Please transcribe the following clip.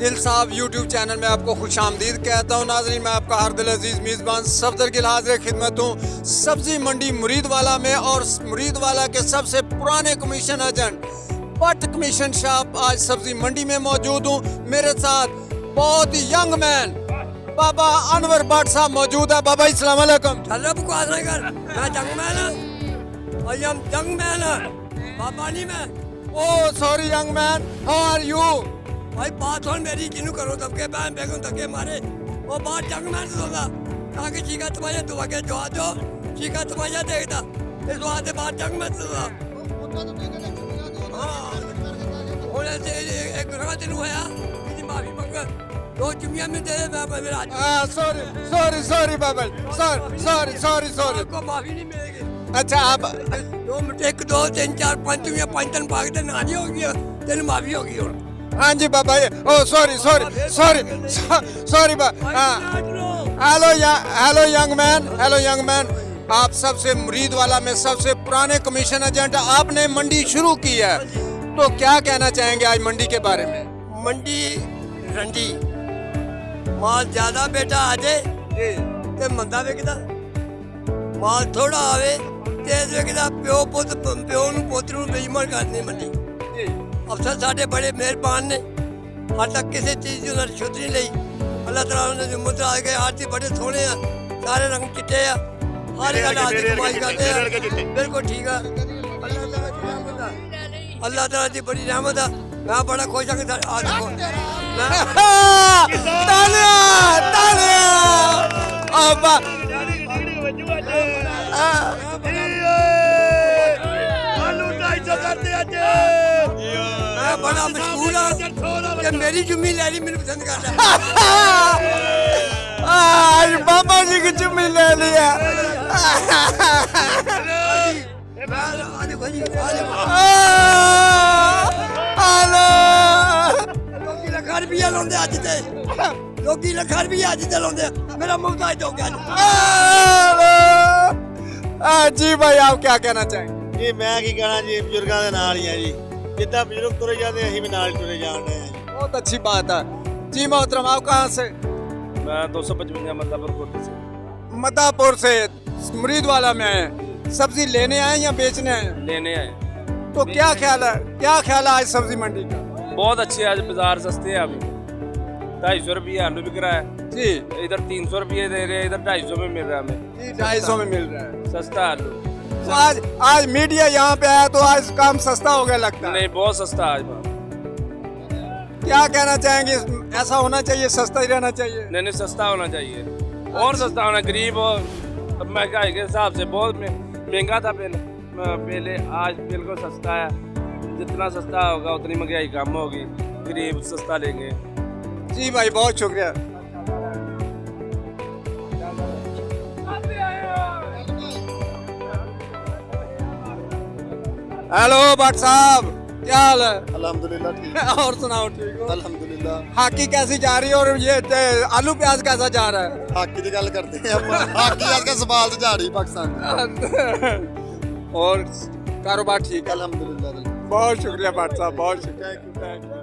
गिल साहब YouTube channel में आपको खुशामदीद कहता हूँ। नाज़रीन, मैं आपका हर दिल अजीज़ मेज़बान सफदर गिल हाज़िर खिदमत हूँ सब्ज़ी मंडी मुरीदवाला में, और मुरीदवाला के सबसे पुराने commission agent Bhatt commission shop आज सब्ज़ी मंडी में मौजूद हूँ। मेरे साथ बहुत ही यंग मैन बाबा अनवर भट्ट साहब मौजूद है। बाबा अस्सलाम वालेकुम। बाबा नहीं मैं। Oh sorry young man, how are you? भाई बात सुन मेरी, जिन्हों करो दबके बहन बेगम धक्के मारे वो बात जंग मैं होगा ताकि चीका तमाशा दुआ के जवा दो, चीका तमाशा देखता इस वास्ते बात जंग में होगा। और ऐसे एक रंगा दिन हुआ कि माफी मंग दो चुमिया में दे मैं मेरा सॉरी सॉरी सॉरी बाबा, सॉरी सॉरी सॉरी सॉरी, को माफी नहीं मिलेगी। अच्छा आप दो एक दो तीन चार पांच चुमिया पांच तन भाग दे नानी होगी तेन माफी होगी। और हाँ जी बाबा, oh sorry sorry sorry sorry hello young man, hello young man, आप सबसे मुरीदवाला में सबसे पुराने कमीशन एजेंट, आपने मंडी शुरू की है, तो क्या कहना चाहेंगे आज मंडी के बारे में? मंडी रंडी माल ज्यादा बेटा आजे ते मंदा वेखदा, माल थोड़ा आवे तेज वेखदा, प्यो पुत प्यो नूं पोतरू नूं बेईमान करनी मंडी। अफसर साढ़े बड़े मेहरबान ने, हाल तक किसी चीज़ की उन्होंने छुट नहीं ली। अल्लाह तआला ने जुम्मत आ गए, आरती बड़े सोहने हैं, सारे रंग चिट्टे आ, हर एक आदमी कमाई करते हैं, बिल्कुल ठीक है। अल्लाह तआला की बड़ी रहमत है, मैं बड़ा खुश हाँ कि आज मैं बड़ा मशहूर हाँ कि मेरी जुम्मी लैली मैंने पसंद करता आज बाबा जी की जुम्मी ले लिया। लोग लखा रुपया लाते अज ते, लोग लखा रुपया अज ते लाते, मेरा मुफ्ताज हो गया। जी भाई आप क्या कहना चाहेंगे? जी मैं की कहना जी, बुजुर्गों के नाल ही है जी, जितना बुजुर्ग तुरे जाते अं भी नाल तुरे जान रहे हैं। बहुत अच्छी बात है जी। मोहतरम आप कहाँ से? मैं 255 मदापुर से मुरीदवाला में आए, सब्जी लेने आए या बेचने आए? लेने आए। तो क्या ख्याल है, क्या ख्याल है आज सब्जी मंडी का? बहुत अच्छे, आज बाजार सस्ते हैं। अभी 250 रुपये आलू बिक रहा है जी, इधर 300 रुपये दे रहे हैं, इधर 250 में मिल रहा है हमें जी, 250 में मिल रहा है सस्ता आलू। तो आज मीडिया यहाँ पे आया तो आज काम सस्ता हो गया लगता है। नहीं, बहुत सस्ता आज। क्या कहना चाहेंगे, ऐसा होना चाहिए, सस्ता ही रहना चाहिए? नहीं नहीं, सस्ता होना चाहिए और सस्ता होना। गरीब और महंगाई के हिसाब से बहुत महंगा था पहले, आज बिल्कुल सस्ता है। जितना सस्ता होगा उतनी महंगाई कम होगी, गरीब सस्ता लेंगे। जी भाई बहुत शुक्रिया। हेलो भट्ट साहब, क्या हाल है? अल्हम्दुलिल्लाह ठीक है। और सुनाओ, ठीक हो? अल्हम्दुलिल्लाह। हाकी कैसी जा रही है और ये आलू प्याज कैसा जा रहा है? हाकी की गल करते हैं अपन, हाकी आज का सवाल तो जा रही पाकिस्तान। और कारोबार ठीक है? अल्हम्दुलिल्लाह। बहुत शुक्रिया भट्ट साहब, बहुत शुक्रिया।